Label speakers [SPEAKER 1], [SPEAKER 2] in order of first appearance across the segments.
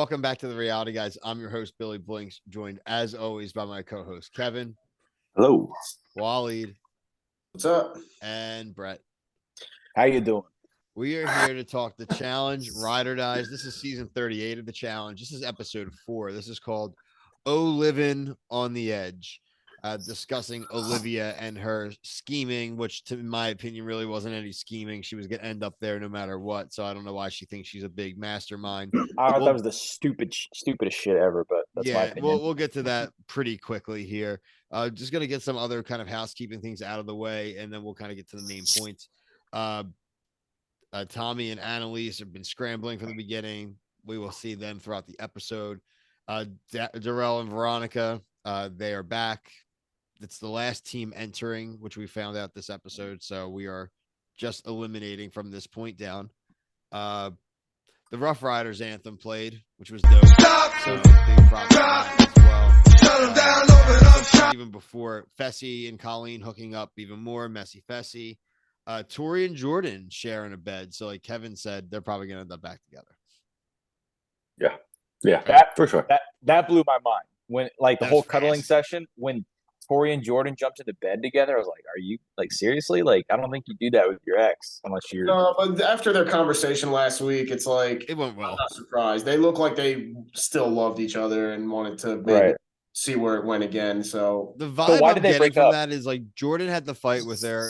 [SPEAKER 1] Welcome back to the Reality Guys. I'm your host, Billy Blinks, joined as always by my co-host, Kevin.
[SPEAKER 2] Hello.
[SPEAKER 1] Waleed.
[SPEAKER 3] What's up?
[SPEAKER 1] And Brett.
[SPEAKER 4] How you doing?
[SPEAKER 1] We are here to talk the challenge, Ride or Dies. This is season 38 of the challenge. This is episode 4. This is called O-Liv'n on the Edge, discussing Olivia and her scheming, which in my opinion really wasn't any scheming. She was going to end up there no matter what. So I don't know why she thinks she's a big mastermind.
[SPEAKER 4] I thought that was the stupidest shit ever, but that's my opinion.
[SPEAKER 1] We'll get to that pretty quickly here. Just going to get some other kind of housekeeping things out of the way, and then we'll kind of get to the main points. Tommy and Annalise have been scrambling from the beginning. We will see them throughout the episode. Darrell and Veronica, they are back. It's the last team entering, which we found out this episode. So we are just eliminating from this point down. The Rough Riders anthem played, which was dope. So big props to that as well. Even before Fessy and Colleen hooking up even more, messy Fessy. Tori and Jordan sharing a bed. So like Kevin said, they're probably going to end up back together.
[SPEAKER 2] Yeah,
[SPEAKER 4] that
[SPEAKER 2] for sure.
[SPEAKER 4] That blew my mind when the whole cuddling session, when Tori and Jordan jumped into bed together. I was like, are you seriously? I don't think you do that with your ex unless you're.
[SPEAKER 3] No, but after their conversation last week, it's like
[SPEAKER 1] it went well.
[SPEAKER 3] I'm not surprised. They look like they still loved each other and wanted to maybe see where it went again. So
[SPEAKER 1] the vibe I'm getting from that is like Jordan had the fight with her,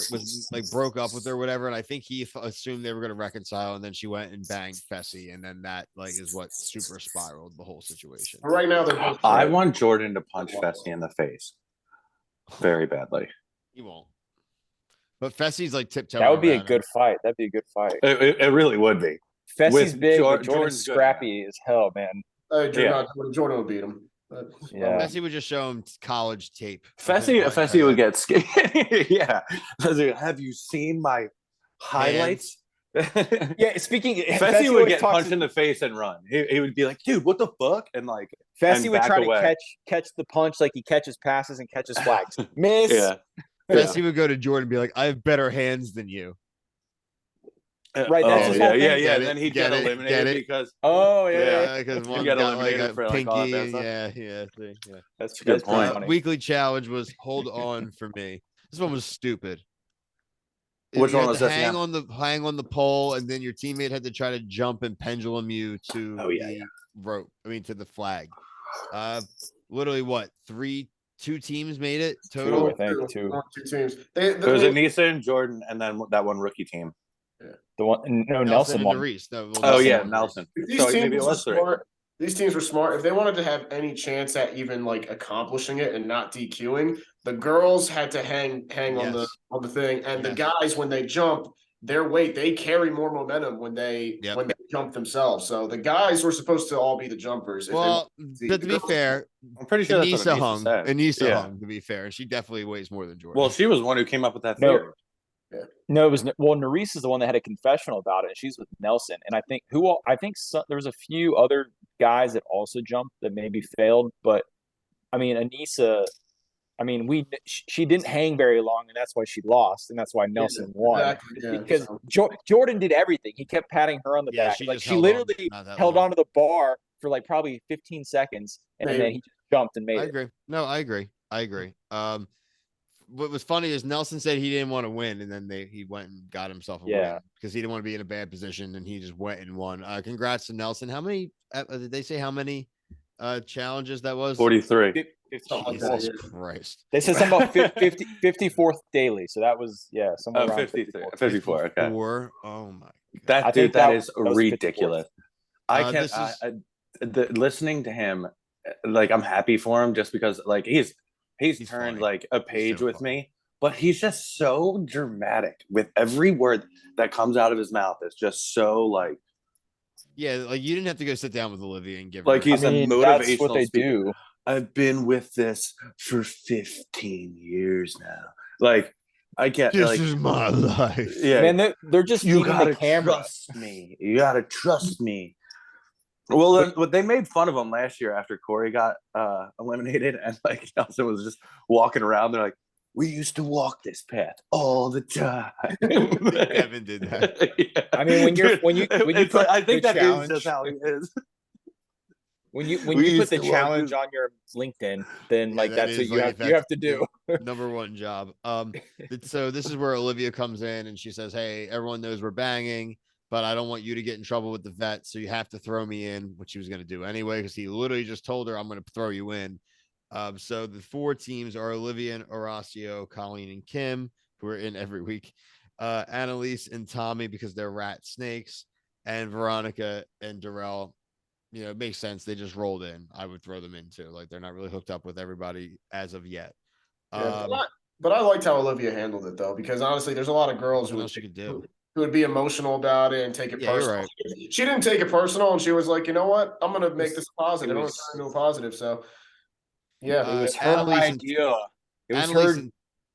[SPEAKER 1] broke up with her, whatever, and I think he assumed they were going to reconcile, and then she went and banged Fessy, and then that is what super spiraled the whole situation.
[SPEAKER 3] Right now, they're both.
[SPEAKER 2] I want Jordan to punch Fessy in the face very badly.
[SPEAKER 1] He won't. But Fessy's tiptoeing.
[SPEAKER 4] That would be a good fight. That'd be a good fight.
[SPEAKER 2] It really would be.
[SPEAKER 4] Fessy's big, but Jordan's scrappy as hell, man.
[SPEAKER 3] Jordan would beat him.
[SPEAKER 1] Yeah, Fessy would just show him college tape.
[SPEAKER 2] Fessy would get scared. Yeah. Have you seen my highlights?
[SPEAKER 4] Yeah,
[SPEAKER 2] Fessy would get punched in the face and run. He would be like, dude, what the fuck? And
[SPEAKER 4] Fessy would try to catch the punch like he catches passes and catches flags. Miss.
[SPEAKER 2] Yeah.
[SPEAKER 1] Fessy would go to Jordan and be like, I have better hands than you.
[SPEAKER 4] Right, that's his whole thing.
[SPEAKER 2] Yeah. And then he'd get eliminated because
[SPEAKER 1] because one
[SPEAKER 2] got
[SPEAKER 1] got
[SPEAKER 2] eliminated for
[SPEAKER 1] pinky.
[SPEAKER 2] yeah.
[SPEAKER 4] That's
[SPEAKER 2] a good point.
[SPEAKER 1] Weekly challenge was hold on for me. This one was stupid.
[SPEAKER 2] Which one was this?
[SPEAKER 1] Hang on the pole, and then your teammate had to try to jump and pendulum you to the rope. I mean, to the flag. Literally, what? 2 teams made it total.
[SPEAKER 4] I think two
[SPEAKER 3] teams.
[SPEAKER 2] There was Anissa and Jordan, and then that one rookie team.
[SPEAKER 3] Yeah.
[SPEAKER 4] The one, Nelson won.
[SPEAKER 2] Nelson.
[SPEAKER 3] Maybe it was 3. These teams were smart. If they wanted to have any chance at even accomplishing it and not DQing, the girls had to hang on the thing, and the guys, when they jump, their weight, they carry more momentum when they jump themselves. So the guys were supposed to all be the jumpers.
[SPEAKER 1] But to be fair,
[SPEAKER 2] I'm pretty sure
[SPEAKER 1] Anissa hung. Anissa hung, to be fair, and she definitely weighs more than Jordan.
[SPEAKER 2] Well, she was one who came up with that theory.
[SPEAKER 4] No, it was Nerisse is the one that had a confessional about it, and she's with Nelson. And I think there was a few other guys that also jumped that maybe failed, but I mean Anissa, she didn't hang very long, and that's why she lost, and that's why Nelson won. Exactly, because Jordan did everything. He kept patting her on the back. She literally held onto the bar for probably 15 seconds, and then he just jumped and made it.
[SPEAKER 1] I agree. No, I agree. What was funny is Nelson said he didn't want to win, and then he went and got himself a win because he didn't want to be in a bad position, and he just went and won. Congrats to Nelson. How many did they say? How many challenges that was?
[SPEAKER 2] 43.
[SPEAKER 1] Jesus Christ!
[SPEAKER 4] They said something about 54th daily, so that was somewhere around
[SPEAKER 2] 54. Okay.
[SPEAKER 1] Oh my!
[SPEAKER 2] That is ridiculous. I can't. Listening to him, I'm happy for him just because he's turned funny. A page with me, but he's just so dramatic with every word that comes out of his mouth. It's just so
[SPEAKER 1] you didn't have to go sit down with Olivia and give her
[SPEAKER 2] he's a motivational
[SPEAKER 4] that's what they
[SPEAKER 2] speaker.
[SPEAKER 4] Do.
[SPEAKER 2] I've been with this for 15 years now. I can't.
[SPEAKER 1] This is my life.
[SPEAKER 4] Yeah, man, they're just
[SPEAKER 2] you gotta
[SPEAKER 4] the camera.
[SPEAKER 2] Trust me. You gotta trust me. Well, they made fun of him last year after Corey got eliminated, and Nelson was just walking around. They're like, "We used to walk this path all the time."
[SPEAKER 1] Kevin did that.
[SPEAKER 4] I mean, when you
[SPEAKER 2] I think that is just how he is.
[SPEAKER 4] When you put the challenge on your LinkedIn, then that's what you have to do.
[SPEAKER 1] Number one job. So this is where Olivia comes in and she says, "Hey, everyone knows we're banging, but I don't want you to get in trouble with the vet, so you have to throw me in," which she was going to do anyway because he literally just told her, "I'm going to throw you in." So the 4 teams are Olivia and Horacio, Colleen and Kim, who are in every week, Annalise and Tommy because they're rat snakes, and Veronica and Darrell. It makes sense. They just rolled in. I would throw them in too. Like they're not really hooked up with everybody as of yet.
[SPEAKER 3] Yeah, but I liked how Olivia handled it though, because honestly, there's a lot of girls who would be emotional about it and take it personal.
[SPEAKER 1] Right.
[SPEAKER 3] She didn't take it personal, and she was like, you know what? I'm gonna make this a positive. I'm gonna turn into a positive. So yeah,
[SPEAKER 4] it was her idea. It was her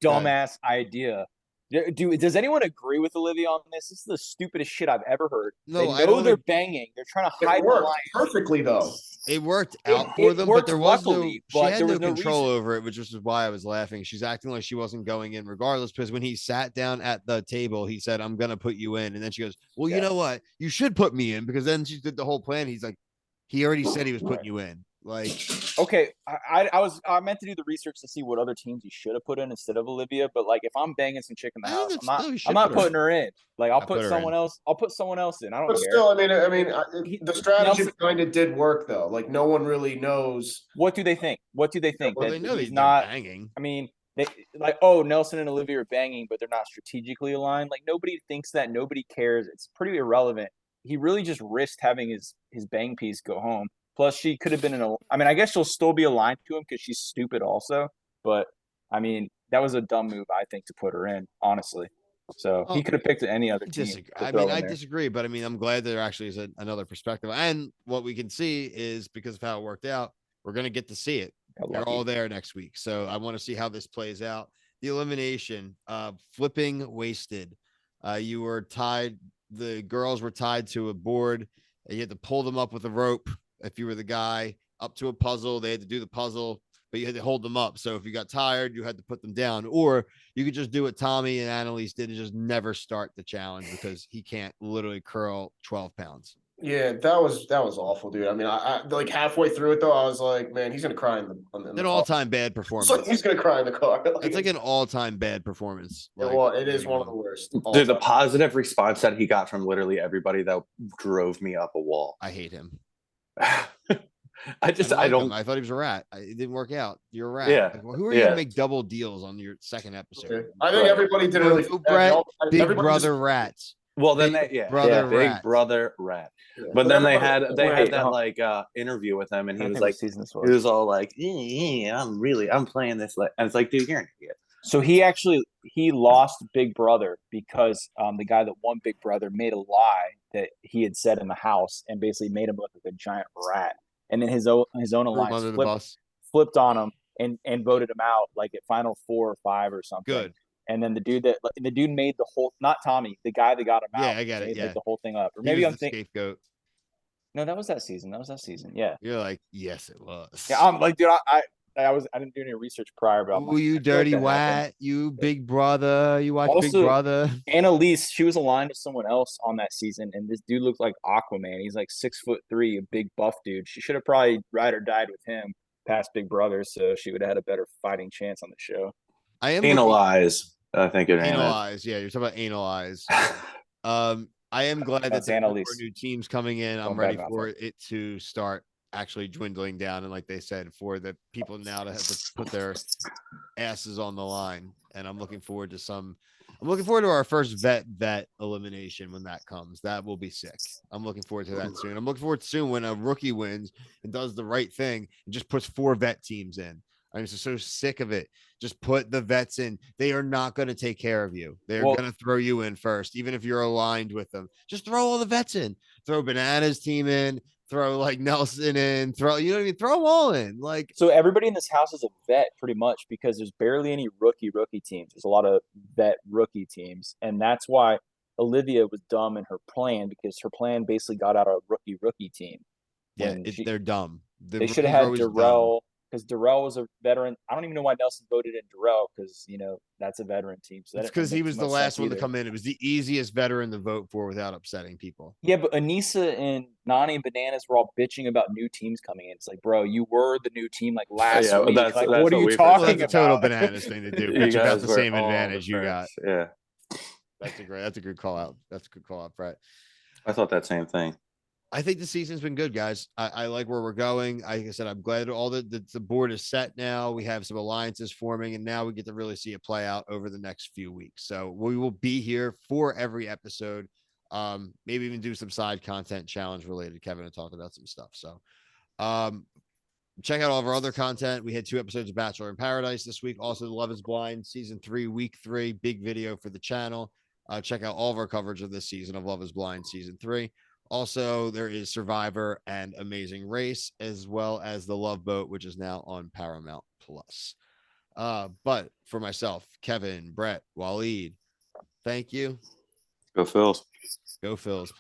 [SPEAKER 4] dumbass idea. Does anyone agree with Olivia on this? This is the stupidest shit I've ever heard. No, they know they're banging. They're trying to hide the line
[SPEAKER 3] perfectly though.
[SPEAKER 1] It worked out for them, but there was she had no control over it, which is why I was laughing. She's acting like she wasn't going in regardless, because when he sat down at the table, he said, "I'm going to put you in." And then she goes, "Well, you know what? You should put me in," because then she did the whole plan. He's like, he already said he was putting you in. Like,
[SPEAKER 4] okay, I meant to do the research to see what other teams he should have put in instead of Olivia, but like if I'm banging some chick in the house, I'm not putting her in. Like I'll put someone else. I'll put someone else in. I don't care. But
[SPEAKER 3] still, the strategy behind it did work though. Like no one really knows.
[SPEAKER 4] What do they think? Well,
[SPEAKER 1] they know he's not banging.
[SPEAKER 4] I mean, they like, oh, Nelson and Olivia are banging, but they're not strategically aligned. Like nobody thinks that. Nobody cares. It's pretty irrelevant. He really just risked having his bang piece go home. Plus, she could have been I guess she'll still be aligned to him because she's stupid also. But, that was a dumb move, I think, to put her in, honestly. So he could have picked any other team.
[SPEAKER 1] I disagree, but I'm glad there actually is another perspective. And what we can see is because of how it worked out, we're going to get to see it. They're all there next week. So I want to see how this plays out. The elimination, flipping wasted. You were tied. The girls were tied to a board. You had to pull them up with a rope. If you were the guy up to a puzzle, they had to do the puzzle, but you had to hold them up. So if you got tired, you had to put them down, or you could just do what Tommy and Annalise did and just never start the challenge because he can't literally curl 12 pounds.
[SPEAKER 3] Yeah, that was awful, dude. I like halfway through it though, I was like, man, he's gonna cry in the
[SPEAKER 1] an all-time bad performance.
[SPEAKER 3] So he's gonna cry in the car.
[SPEAKER 1] It's like an all-time bad performance.
[SPEAKER 3] It is one of the worst.
[SPEAKER 2] Dude, the positive response that he got from literally everybody that drove me up a wall.
[SPEAKER 1] I hate him.
[SPEAKER 2] I don't.
[SPEAKER 1] I thought he was a rat. It didn't work out. You're a rat.
[SPEAKER 2] Yeah.
[SPEAKER 1] Like, who are you to make double deals on your second episode?
[SPEAKER 3] Okay. I think everybody did really.
[SPEAKER 1] Big brother rats.
[SPEAKER 2] Well, then big brother rat. Yeah. But then they had that interview with him, and he was like, he was all like, I'm playing this, and it's like, dude, you're an idiot.
[SPEAKER 4] So he lost Big Brother because the guy that won Big Brother made a lie that he had said in the house and basically made him look like a giant rat. And then his own alliance flipped on him and voted him out like at final 4 or 5 or something.
[SPEAKER 1] Good.
[SPEAKER 4] And then the dude made the whole, not Tommy, the guy that got him out.
[SPEAKER 1] Yeah, I get it.
[SPEAKER 4] Made the whole thing up. Or maybe I'm thinking
[SPEAKER 1] scapegoat.
[SPEAKER 4] No, that was that season. Yeah.
[SPEAKER 1] You're like, yes, it was.
[SPEAKER 4] Yeah, I'm like, dude, I didn't do any research prior about.
[SPEAKER 1] Oh, you dirty rat! You Big Brother! You watch Big Brother.
[SPEAKER 4] Annalise, she was aligned with someone else on that season, and this dude looked like Aquaman. He's like 6'3", a big buff dude. She should have probably ride or died with him past Big Brother, so she would have had a better fighting chance on the show.
[SPEAKER 2] Analyze. I think it
[SPEAKER 1] analyze. Yeah, you're talking about analyze. I am glad that there are new teams coming in. I'm ready for it to start actually dwindling down, and like they said, for the people now to have to put their asses on the line. And I'm looking forward to our first vet elimination when that comes. That will be sick. I'm looking forward to that soon. I'm looking forward to soon when a rookie wins and does the right thing and just puts 4 vet teams in. I'm just so sick of it. Just put the vets in. They are not going to take care of you. They're going to throw you in first, even if you're aligned with them. Just throw all the vets in. Throw Banana's team in. Throw like Nelson in. Throw them all in. Like,
[SPEAKER 4] so everybody in this house is a vet pretty much because there's barely any rookie teams. There's a lot of vet rookie teams, and that's why Olivia was dumb in her plan, because her plan basically got out a rookie team.
[SPEAKER 1] Yeah, they're dumb.
[SPEAKER 4] They should have had Darrell because Darrell was a veteran. I don't even know why Nelson voted in Darrell because, you know, that's a veteran team. So
[SPEAKER 1] that's because he was the last one to come in. It was the easiest veteran to vote for without upsetting people.
[SPEAKER 4] Yeah, but Anissa and Nani and Bananas were all bitching about new teams coming in. It's like, bro, you were the new team like last week.
[SPEAKER 2] That's
[SPEAKER 4] what are you talking about?
[SPEAKER 1] That's a total Bananas thing to do. But you got the same advantage you got.
[SPEAKER 2] Yeah.
[SPEAKER 1] That's a good call out. That's a good call out, Brett.
[SPEAKER 2] I thought that same thing.
[SPEAKER 1] I think the season's been good, guys. I like where we're going. Like I said, I'm glad all the board is set now. We have some alliances forming, and now we get to really see it play out over the next few weeks. So we will be here for every episode. Maybe even do some side content challenge related. Kevin and talk about some stuff. So check out all of our other content. We had 2 episodes of Bachelor in Paradise this week. Also, Love is Blind season 3, week 3, big video for the channel. Check out all of our coverage of this season of Love is Blind season 3. Also, there is Survivor and Amazing Race, as well as The Love Boat, which is now on Paramount Plus. But for myself, Kevin, Brett, Waleed, thank you.
[SPEAKER 2] Go Phils.
[SPEAKER 1] Go Phils.